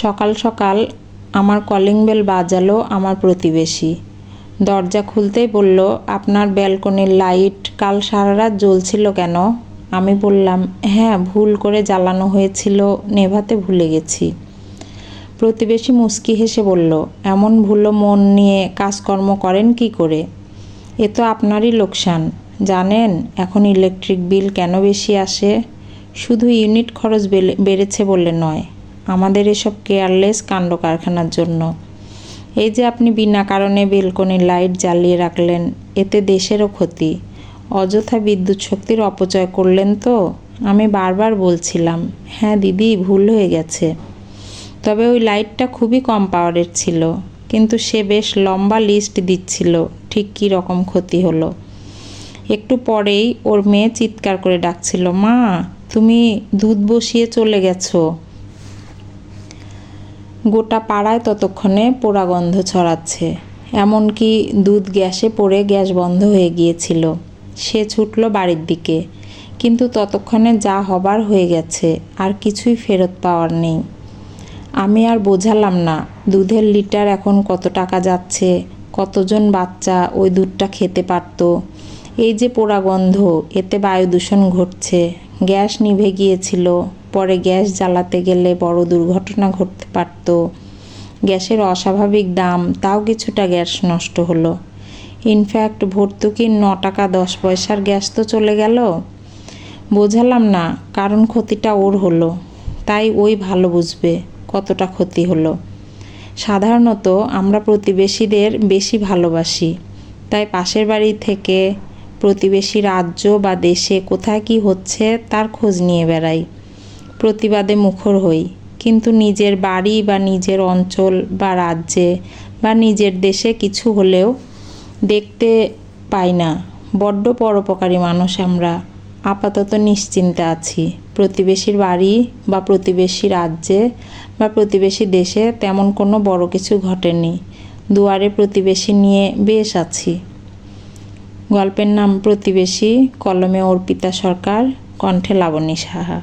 সকাল সকাল আমার কলিং বেল বাজালো আমার প্রতিবেশী। দরজা খুলতেই বলল, আপনার ব্যালকনির লাইট কাল সারা রাত জ্বলছিল কেন? আমি বললাম, হ্যাঁ, ভুল করে জ্বালানো হয়েছিল, নেভাতে ভুলে গেছি। প্রতিবেশী মুচকি হেসে বলল, এমন ভুলো মন নিয়ে কাজকর্ম করেন কি করে? এ তো আপনারই লোকসান। জানেন এখন ইলেকট্রিক বিল কেন বেশি আসে? শুধু ইউনিট খরচ বেড়েছে বলে নয়, আমাদের এসব কেয়ারলেস কাণ্ড কারখানার জন্য। এই যে আপনি বিনা কারণে বেলকনির লাইট জ্বালিয়ে রাখলেন, এতে দেশেরও ক্ষতি। অযথা বিদ্যুৎ শক্তির অপচয় করলেন তো। আমি বারবার বলছিলাম, হ্যাঁ দিদি, ভুল হয়ে গেছে। তবে ওই লাইটটা খুবই কম পাওয়ারের ছিল, কিন্তু সে বেশ লম্বা লিস্ট দিচ্ছিল ঠিক কী রকম ক্ষতি হলো। একটু পরেই ওর মেয়ে চিৎকার করে ডাকছিল, মা, তুমি দুধ বসিয়ে চলে গেছো। গোটা পাড়ায় ততক্ষণে পোড়া গন্ধ ছড়াচ্ছে, এমনকি দুধ গ্যাসে পড়ে গ্যাস বন্ধ হয়ে গিয়েছিল। সে ছুটল বাড়ির দিকে, কিন্তু ততক্ষণে যা হবার হয়ে গেছে, আর কিছুই ফেরত পাওয়ার নেই। আমি আর বোঝালাম না দুধের লিটার এখন কত টাকা যাচ্ছে, কতজন বাচ্চা ওই দুধটা খেতে পারত। এই যে পোড়া গন্ধ, এতে বায়ু দূষণ ঘটছে। গ্যাস নিভে গিয়েছিল, পরে গ্যাস জ্বালাতে গেলে বড় দুর্ঘটনা ঘটতে পারত। গ্যাসের অস্বাভাবিক দাম, তাও কিছুটা গ্যাস নষ্ট হলো। ইনফ্যাক্ট ভর্তুকির 9 টাকা 10 পয়সার গ্যাস তো চলে গেল। বোঝালাম না, কারণ ক্ষতিটা ওর হলো, তাই ওই ভালো বুঝবে কতটা ক্ষতি হলো। সাধারণত আমরা প্রতিবেশীদের বেশি ভালোবাসি, তাই পাশের বাড়ি থেকে প্রতিবেশী রাজ্য বা দেশে কোথায় কি হচ্ছে তার খোঁজ নিয়ে বেড়াই, প্রতিবাদে মুখর হই। কিন্তু নিজের বাড়ি বা নিজের অঞ্চল বা রাজ্যে বা নিজের দেশে কিছু হলেও দেখতে পাই না। বড্ড পরোপকারী মানুষ আমরা। আপাতত নিশ্চিন্তে আছি। প্রতিবেশীর বাড়ি বা প্রতিবেশী রাজ্যে বা প্রতিবেশী দেশে তেমন কোনো বড় কিছু ঘটেনি। দুয়ারে প্রতিবেশী নিয়ে বেশ আছি। গল্পের নাম প্রতিবেশী, কলমে অর্পিতা সরকার, কণ্ঠে লাবণী সাহা।